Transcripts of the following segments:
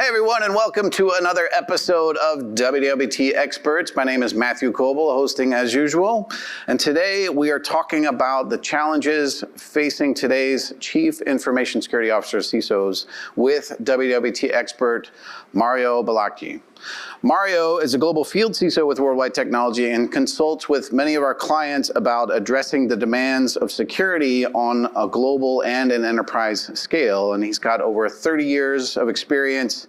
Hey everyone, and welcome to another episode of WWT Experts. My name is Matthew Coble, hosting as usual. And today we are talking about the challenges facing today's Chief Information Security Officers, CISOs, with WWT expert Mario Balakgie. Mario is a global field CISO with worldwide technology and consults with many of our clients about addressing the demands of security on a global and an enterprise scale. And he's got over 30 years of experience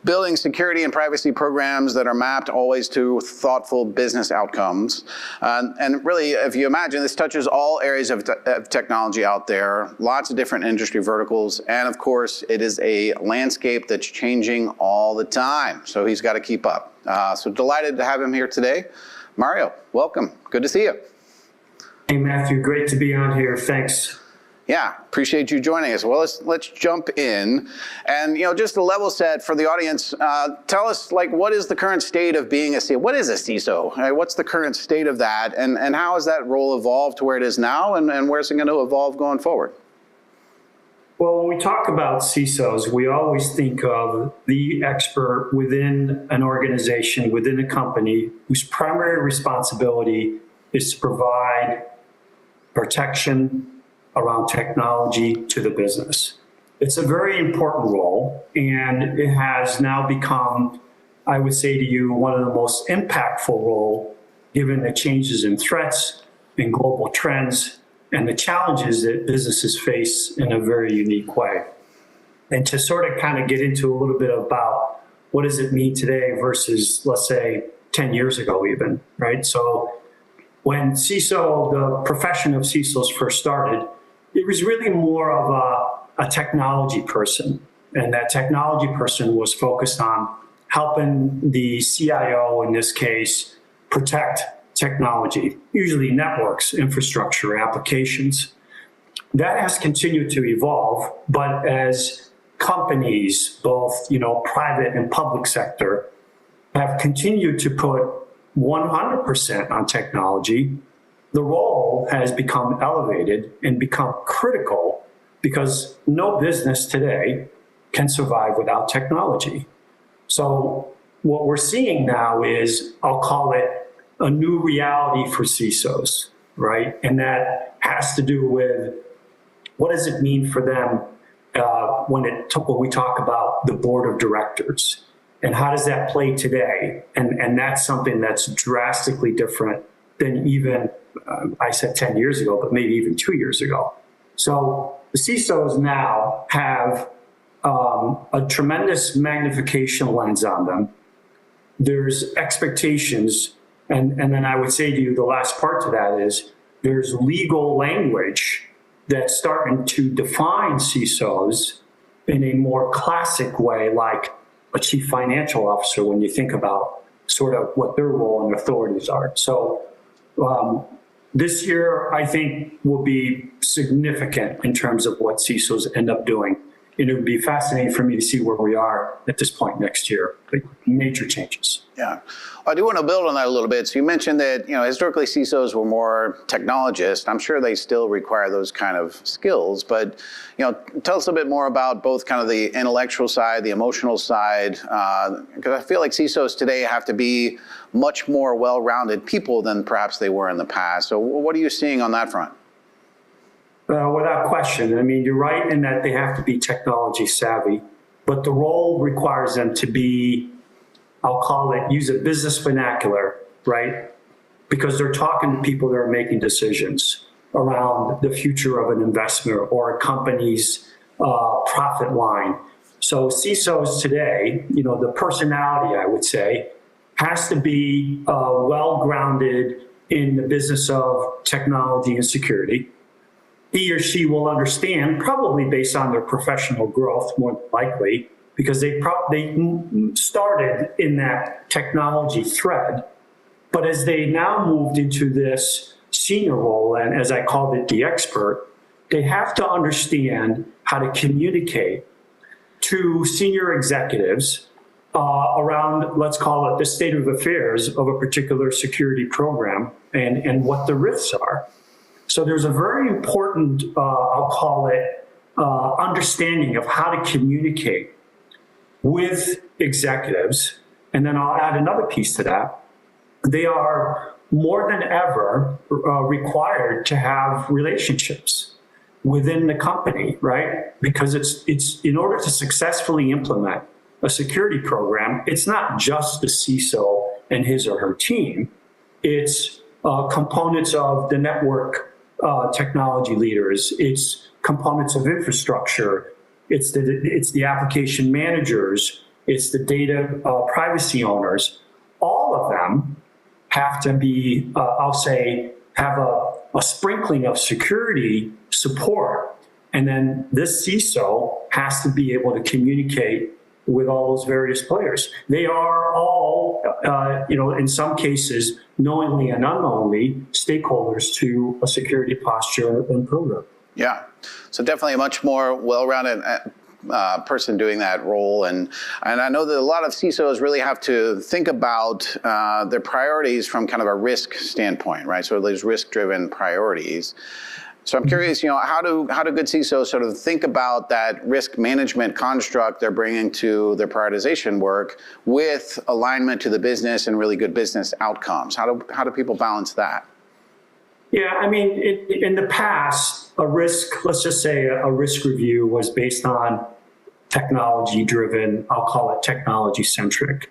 building security and privacy programs that are mapped always to thoughtful business outcomes. And really, if you imagine, this touches all areas of technology out there, lots of different industry verticals, and of course, it is a landscape that's changing all the time, so he's got to keep up. So delighted to have him here today. Mario, welcome. Good to see you. Hey, Matthew, great to be on here. Thanks. Yeah, appreciate you joining us. Well, let's jump in, and just to level set for the audience, tell us what is the current state of being a CISO? What is a CISO? Right? What's the current state of that, and how has that role evolved to where it is now, and where's it going to evolve going forward? Well, when we talk about CISOs, we always think of the expert within an organization, within a company, whose primary responsibility is to provide protection around technology to the business. It's a very important role, and it has now become, I would say to you, one of the most impactful role given the changes in threats and global trends and the challenges that businesses face in a very unique way. And to sort of kind of get into a little bit about what does it mean today versus, let's say, 10 years ago even, right? So when CISO, the profession of CISOs first started, it was really more of a technology person. And that technology person was focused on helping the CIO, in this case, protect technology, usually networks, infrastructure, applications. That has continued to evolve, but as companies, both private and public sector, have continued to put 100% on technology, the role has become elevated and become critical because no business today can survive without technology. So what we're seeing now is, I'll call it a new reality for CISOs, right? And that has to do with what does it mean for them when we talk about the board of directors, and how does that play today? And that's something that's drastically different than even I said 10 years ago, but maybe even 2 years ago. So the CISOs now have a tremendous magnification lens on them. There's expectations, and then I would say to you, the last part to that is there's legal language that's starting to define CISOs in a more classic way, like a chief financial officer, when you think about sort of what their role and authorities are. So this year, I think, will be significant in terms of what CISOs end up doing. And it would be fascinating for me to see where we are at this point next year. Major changes. Yeah. I do want to build on that a little bit. So you mentioned that, historically CISOs were more technologists. I'm sure they still require those kind of skills, but, tell us a bit more about both kind of the intellectual side, the emotional side, because I feel like CISOs today have to be much more well-rounded people than perhaps they were in the past. So what are you seeing on that front? Without question. I mean, you're right in that they have to be technology savvy, but the role requires them to be, I'll call it, use a business vernacular, right? Because they're talking to people that are making decisions around the future of an investment or a company's profit line. So CISOs today, the personality, I would say, has to be well-grounded in the business of technology and security. He or she will understand, probably based on their professional growth, more likely, because they started in that technology thread. But as they now moved into this senior role, and as I called it, the expert, they have to understand how to communicate to senior executives around, let's call it, the state of affairs of a particular security program and what the risks are. So there's a very important, I'll call it, understanding of how to communicate with executives. And then I'll add another piece to that. They are more than ever required to have relationships within the company, right? Because it's in order to successfully implement a security program, it's not just the CISO and his or her team. It's components of the network technology leaders. It's components of infrastructure. It's the application managers. It's the data privacy owners. All of them have to be, have a sprinkling of security support. And then this CISO has to be able to communicate with all those various players. They are all, in some cases, knowingly and unknowingly, stakeholders to a security posture and program. Yeah, so definitely a much more well-rounded person doing that role. And I know that a lot of CISOs really have to think about their priorities from kind of a risk standpoint, right? So there's risk-driven priorities. So I'm curious, how do good CISOs sort of think about that risk management construct they're bringing to their prioritization work with alignment to the business and really good business outcomes? How do people balance that? Yeah, I mean, in the past, let's just say a risk review was based on technology-driven, I'll call it technology-centric.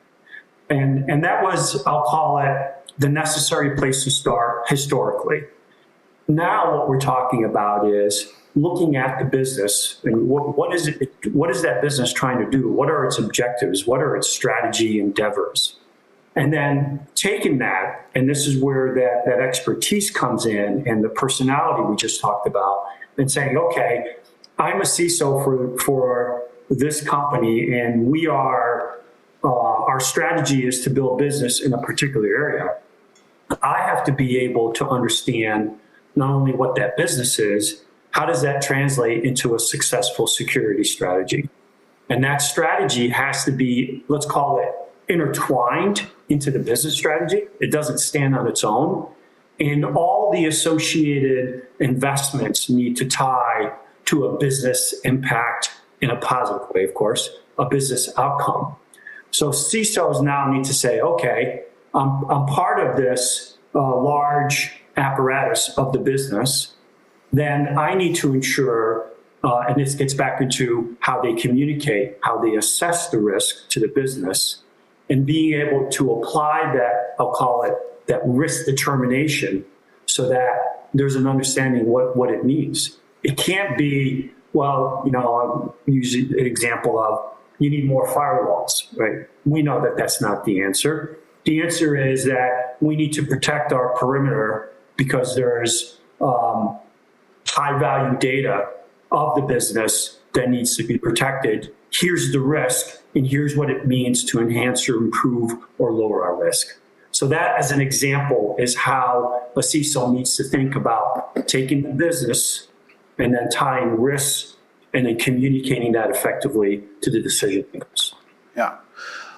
And that was, I'll call it, the necessary place to start historically. Now what we're talking about is looking at the business and what is that business trying to do? What are its objectives? What are its strategy endeavors? And then taking that, and this is where that expertise comes in and the personality we just talked about, and saying, okay, I'm a CISO for this company, and we are, our strategy is to build business in a particular area. I have to be able to understand not only what that business is, how does that translate into a successful security strategy? And that strategy has to be, let's call it, intertwined into the business strategy. It doesn't stand on its own. And all the associated investments need to tie to a business impact in a positive way, of course, a business outcome. So CISOs now need to say, okay, I'm part of this large apparatus of the business, then I need to ensure, and this gets back into how they communicate, how they assess the risk to the business, and being able to apply that, I'll call it, that risk determination so that there's an understanding what it means. It can't be, well, I'll use an example of you need more firewalls, right? We know that that's not the answer. The answer is that we need to protect our perimeter because there's high value data of the business that needs to be protected. Here's the risk, and here's what it means to enhance or improve or lower our risk. So that, as an example, is how a CISO needs to think about taking the business and then tying risks and then communicating that effectively to the decision makers. Yeah.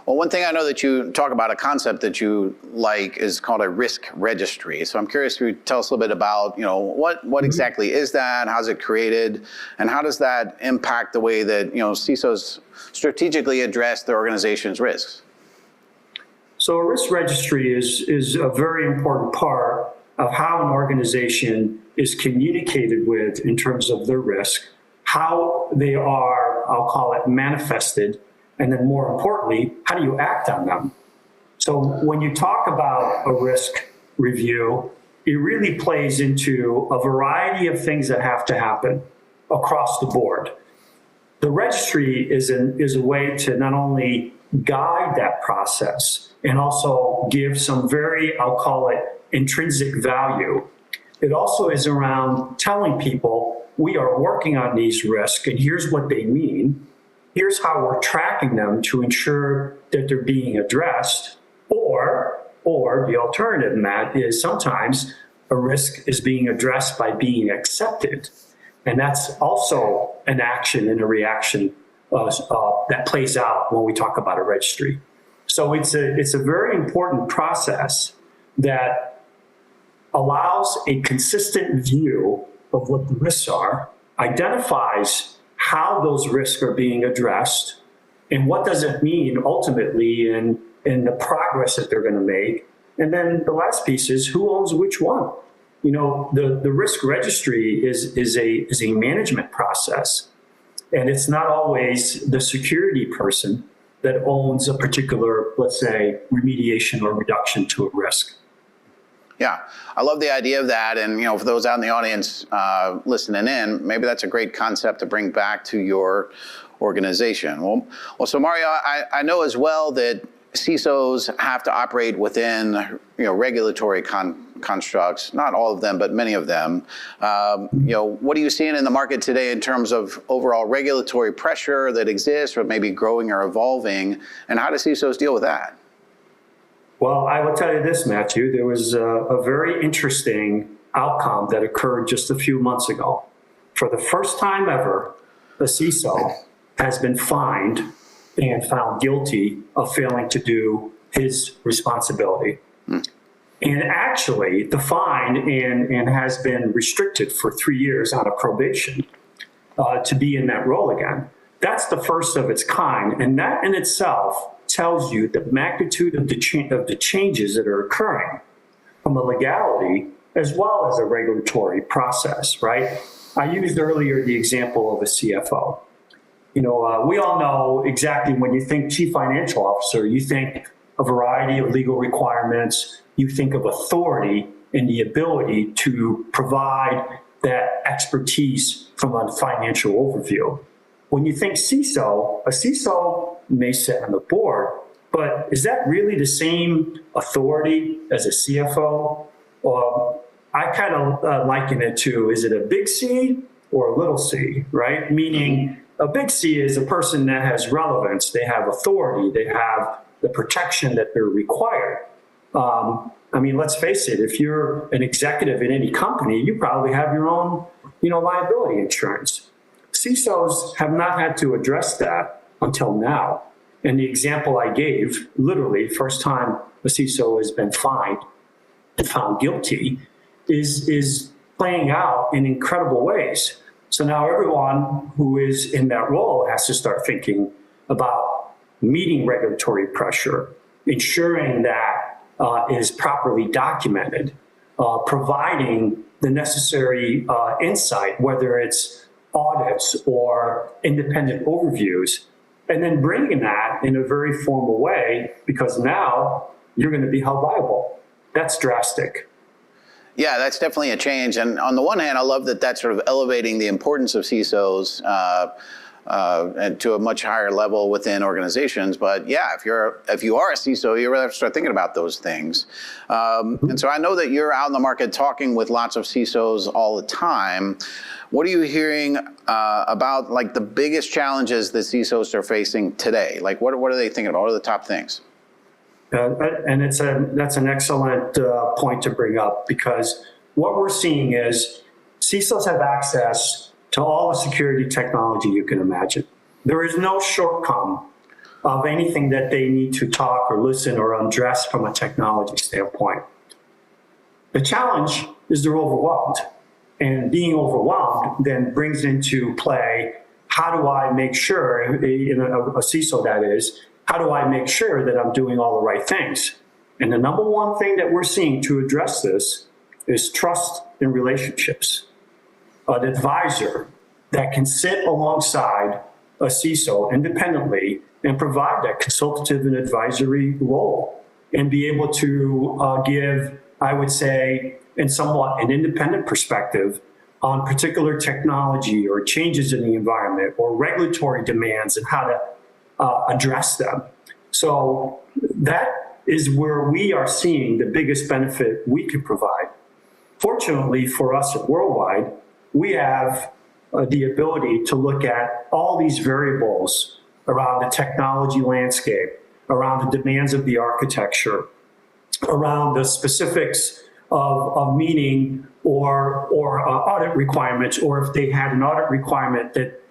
Well, one thing I know that you talk about, a concept that you like, is called a risk registry. So I'm curious if you tell us a little bit about, what exactly is that, how's it created, and how does that impact the way that, CISOs strategically address their organization's risks? So a risk registry is a very important part of how an organization is communicated with in terms of their risk, how they are, I'll call it, manifested, and then more importantly, how do you act on them? So when you talk about a risk review, it really plays into a variety of things that have to happen across the board. The registry is a way to not only guide that process and also give some very, I'll call it, intrinsic value. It also is around telling people we are working on these risks and here's what they mean. Here's how we're tracking them to ensure that they're being addressed, or the alternative, Matt, is sometimes a risk is being addressed by being accepted. And that's also an action and a reaction that plays out when we talk about a registry. So it's a very important process that allows a consistent view of what the risks are, identifies how those risks are being addressed, And what does it mean ultimately in the progress that they're going to make? And then the last piece is who owns which one? You know, the risk registry is a management process, and it's not always the security person that owns a particular, let's say, remediation or reduction to a risk. Yeah, I love the idea of that. And, you know, for those out in the audience listening in, maybe that's a great concept to bring back to your organization. Well, so Mario, I know as well that CISOs have to operate within, you know, regulatory constructs, not all of them, but many of them. You know, what are you seeing in the market today in terms of overall regulatory pressure that exists or maybe growing or evolving, and how do CISOs deal with that? Well, I will tell you this, Matthew, there was a very interesting outcome that occurred just a few months ago. For the first time ever, a CISO has been fined and found guilty of failing to do his responsibility. And actually, the fine and has been restricted for 3 years on a probation to be in that role again. That's the first of its kind, and that in itself tells you the magnitude of the changes that are occurring from a legality as well as a regulatory process, right? I used earlier the example of a CFO. You know, we all know exactly when you think chief financial officer, you think a variety of legal requirements, you think of authority and the ability to provide that expertise from a financial overview. When you think CISO, a CISO may sit on the board, but is that really the same authority as a CFO? I kind of liken it to, is it a big C or a little c, right? Meaning a big C is a person that has relevance, they have authority, they have the protection that they're required. I mean, let's face it, if you're an executive in any company, you probably have your own, you know, liability insurance. CISOs have not had to address that until now. And the example I gave, literally, first time a CISO has been fined and found guilty, is playing out in incredible ways. So now everyone who is in that role has to start thinking about meeting regulatory pressure, ensuring that is properly documented, providing the necessary insight, whether it's audits or independent overviews, and then bringing that in a very formal way, because now you're going to be held liable. That's drastic. Yeah, that's definitely a change. And on the one hand, I love that that's sort of elevating the importance of CISOs and to a much higher level within organizations. But yeah, if you are a CISO, you really have to start thinking about those things. And so I know that you're out in the market talking with lots of CISOs all the time. What are you hearing about, like, the biggest challenges that CISOs are facing today? Like, what are they thinking about? What are the top things? And that's an excellent point to bring up, because what we're seeing is CISOs have access to all the security technology you can imagine. There is no shortcome of anything that they need to talk or listen or undress from a technology standpoint. The challenge is they're overwhelmed. And being overwhelmed then brings into play, how do I make sure, in a CISO that is, how do I make sure that I'm doing all the right things? And the number one thing that we're seeing to address this is trust in relationships. An advisor that can sit alongside a CISO independently and provide that consultative and advisory role and be able to give, I would say, in somewhat an independent perspective on particular technology or changes in the environment or regulatory demands and how to address them. So that is where we are seeing the biggest benefit we can provide. Fortunately for us at Worldwide, we have the ability to look at all these variables around the technology landscape, around the demands of the architecture, around the specifics of meeting or audit requirements, or if they had an audit requirement that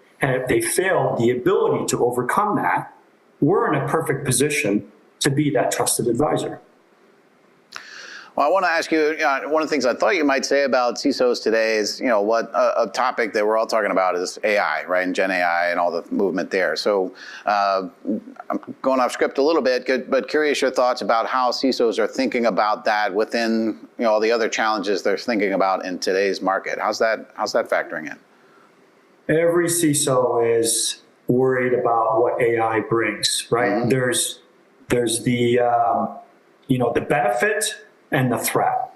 they failed, the ability to overcome that. We're in a perfect position to be that trusted advisor. Well, I want to ask you, one of the things I thought you might say about CISOs today is, what a topic that we're all talking about is AI, right? And Gen AI and all the movement there. So I'm going off script a little bit, but curious your thoughts about how CISOs are thinking about that within, all the other challenges they're thinking about in today's market. How's that factoring in? Every CISO is worried about what AI brings, right? Mm-hmm. There's the, the benefit and the threat.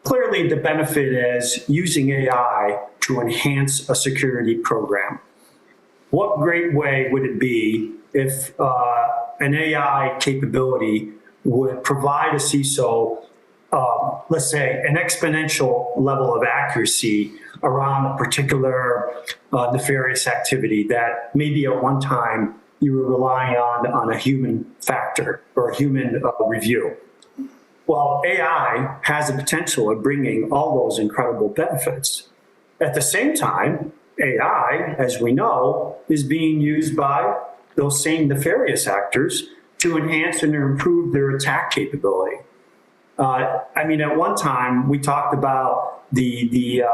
Clearly, the benefit is using AI to enhance a security program. What great way would it be if an AI capability would provide a CISO, let's say, an exponential level of accuracy around a particular nefarious activity that maybe at one time you were relying on a human factor or a human review. Well, AI has the potential of bringing all those incredible benefits. At the same time, AI, as we know, is being used by those same nefarious actors to enhance and improve their attack capability. At one time, we talked about the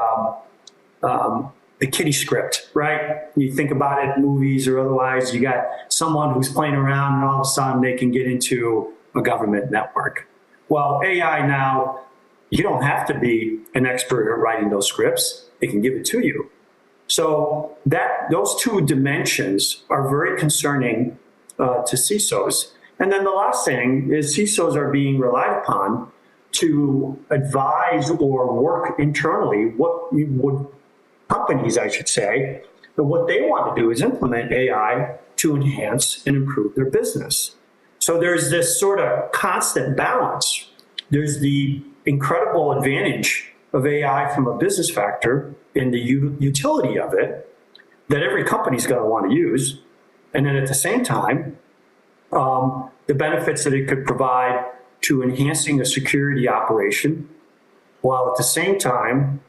kiddie script, right? You think about it, movies or otherwise, you got someone who's playing around and all of a sudden they can get into a government network. Well, AI now, you don't have to be an expert at writing those scripts. It can give it to you. So those two dimensions are very concerning to CISOs. And then the last thing is CISOs are being relied upon to advise or work internally companies, I should say, but what they want to do is implement AI to enhance and improve their business. So there's this sort of constant balance. There's the incredible advantage of AI from a business factor and the utility of it that every company's going to want to use. And then at the same time, the benefits that it could provide to enhancing a security operation, while at the same time,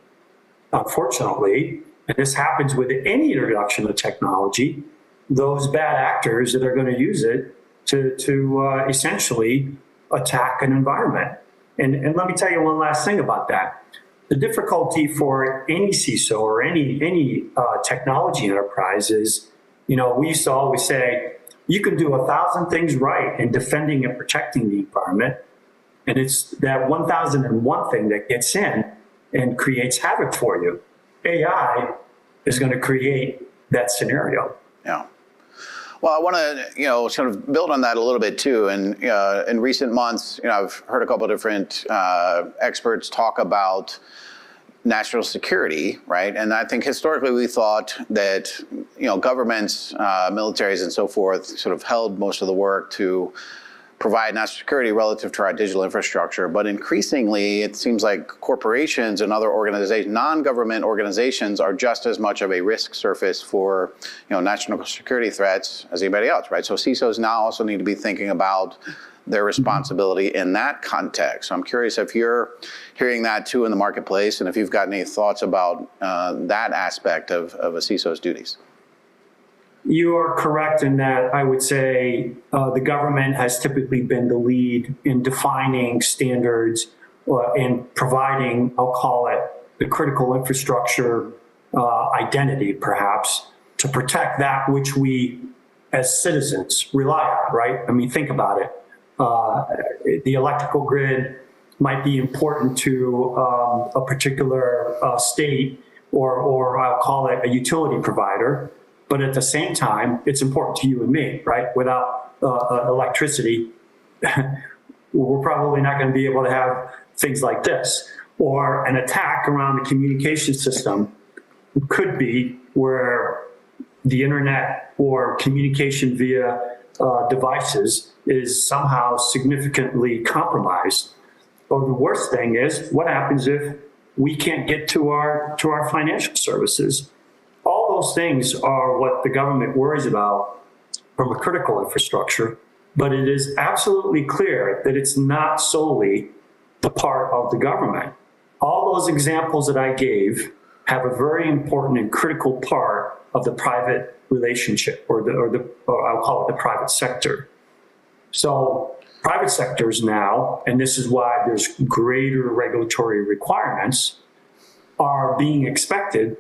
unfortunately, and this happens with any introduction of technology, those bad actors that are going to use it to essentially attack an environment. And let me tell you one last thing about that. The difficulty for any CISO or any technology enterprise is, we used to always say, you can do 1,000 things right in defending and protecting the environment, and it's that 1,001 thing that gets in and creates havoc for you. AI is going to create that scenario. Yeah. Well, I want to, sort of build on that a little bit too. And in recent months, I've heard a couple of different experts talk about national security, right? And I think historically we thought that, governments, militaries and so forth sort of held most of the work to provide national security relative to our digital infrastructure. But increasingly, it seems like corporations and other organizations, non-government organizations, are just as much of a risk surface for national security threats as anybody else, right? So CISOs now also need to be thinking about their responsibility in that context. So I'm curious if you're hearing that too in the marketplace, and if you've got any thoughts about that aspect of a CISO's duties. You are correct in that I would say the government has typically been the lead in defining standards and providing, I'll call it, the critical infrastructure identity, perhaps, to protect that which we as citizens rely on, right? I mean, think about it. The electrical grid might be important to a particular state or I'll call it a utility provider. But at the same time, it's important to you and me, right? Without electricity, we're probably not going to be able to have things like this. Or an attack around the communication system could be where the internet or communication via devices is somehow significantly compromised. Or the worst thing is, what happens if we can't get to our financial services? All those things are what the government worries about from a critical infrastructure, but it is absolutely clear that it's not solely the part of the government. All those examples that I gave have a very important and critical part of the private relationship, or I'll call it the private sector. So Private sectors now, and this is why there's greater regulatory requirements, are being expected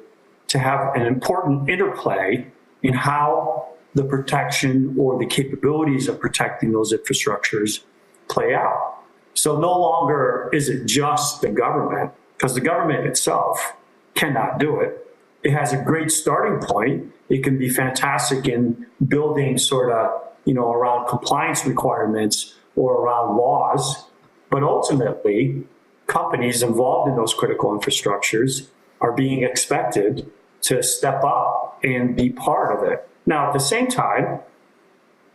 to have an important interplay in how the protection or the capabilities of protecting those infrastructures play out. So no longer is it just the government, because the government itself cannot do it. It has a great starting point. It can be fantastic in building sort of, around compliance requirements or around laws, but ultimately, companies involved in those critical infrastructures are being expected to step up and be part of it. Now, at the same time,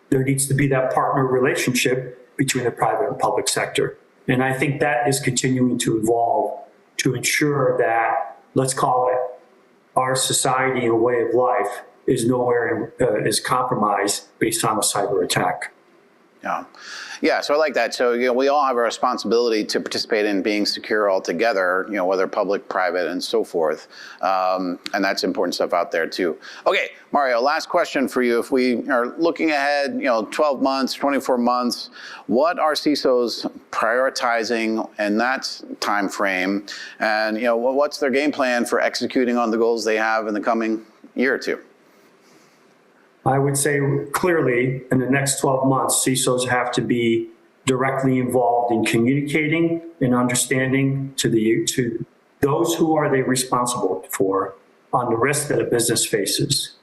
there needs to be that partner relationship between the private and public sector. And I think that is continuing to evolve to ensure that, let's call it, our society and way of life is nowhere is compromised based on a cyber attack. Yeah, so I like that. So, we all have a responsibility to participate in being secure altogether, whether public, private, and so forth. And that's important stuff out there too. Okay, Mario, last question for you. If we are looking ahead, 12 months, 24 months, what are CISOs prioritizing in that time frame? And, what's their game plan for executing on the goals they have in the coming year or two? I would say clearly in the next 12 months, CISOs have to be directly involved in communicating and understanding to those who are they responsible for on the risk that a business faces.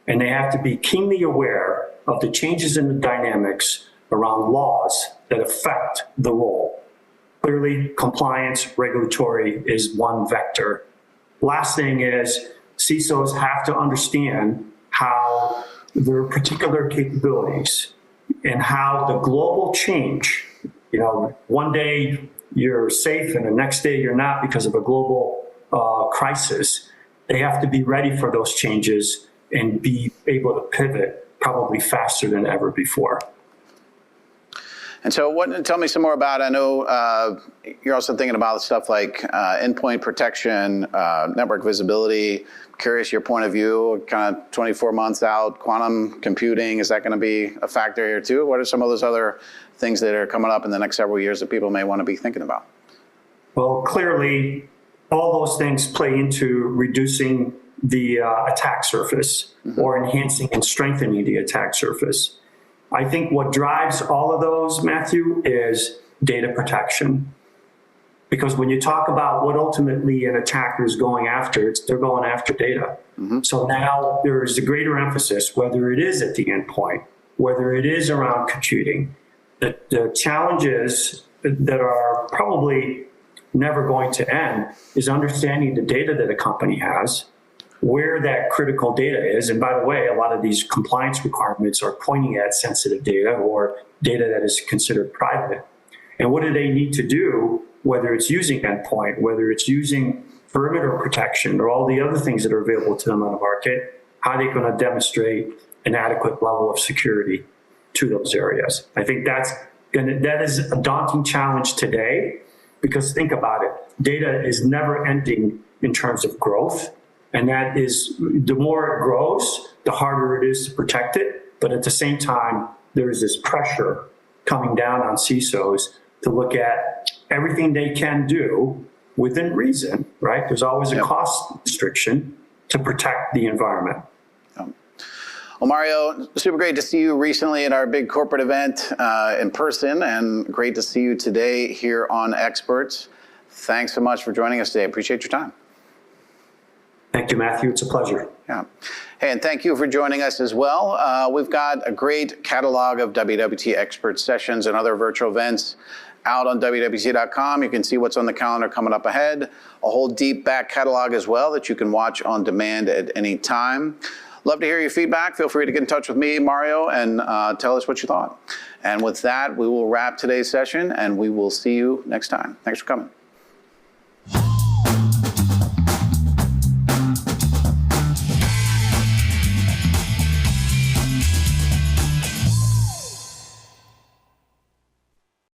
And they have to be keenly aware of the changes in the dynamics around laws that affect the role. Clearly, compliance, regulatory is one vector. Last thing is CISOs have to understand how their particular capabilities and how the global change, one day you're safe and the next day you're not because of a global crisis. They have to be ready for those changes and be able to pivot probably faster than ever before. And so tell me some more about, I know you're also thinking about stuff like endpoint protection, network visibility. Curious your point of view, kind of 24 months out, quantum computing, is that going to be a factor here too? What are some of those other things that are coming up in the next several years that people may want to be thinking about? Well, clearly, all those things play into reducing the attack surface or enhancing and strengthening the attack surface. I think what drives all of those, Matthew, is data protection. Because when you talk about what ultimately an attacker is going after, they're going after data. So now there is a greater emphasis, whether it is at the endpoint, whether it is around computing. The challenges that are probably never going to end is understanding the data that a company has, where that critical data is. And by the way, a lot of these compliance requirements are pointing at sensitive data or data that is considered private. And what do they need to do, whether it's using endpoint, whether it's using perimeter protection or all the other things that are available to them on the market, how are they going to demonstrate an adequate level of security to those areas? I think that is a daunting challenge today, because think about it, data is never ending in terms of growth. And that is, the more it grows, the harder it is to protect it. But at the same time, there is this pressure coming down on CISOs to look at everything they can do within reason, right? There's always a cost restriction to protect the environment. Well, Mario, super great to see you recently at our big corporate event in person, and great to see you today here on Experts. Thanks so much for joining us today. Appreciate your time. Thank you, Matthew. It's a pleasure. Yeah. Hey, and thank you for joining us as well. We've got a great catalog of WWT expert sessions and other virtual events out on WWT.com. You can see what's on the calendar coming up ahead. A whole deep back catalog as well that you can watch on demand at any time. Love to hear your feedback. Feel free to get in touch with me, Mario, and tell us what you thought. And with that, we will wrap today's session, and we will see you next time. Thanks for coming.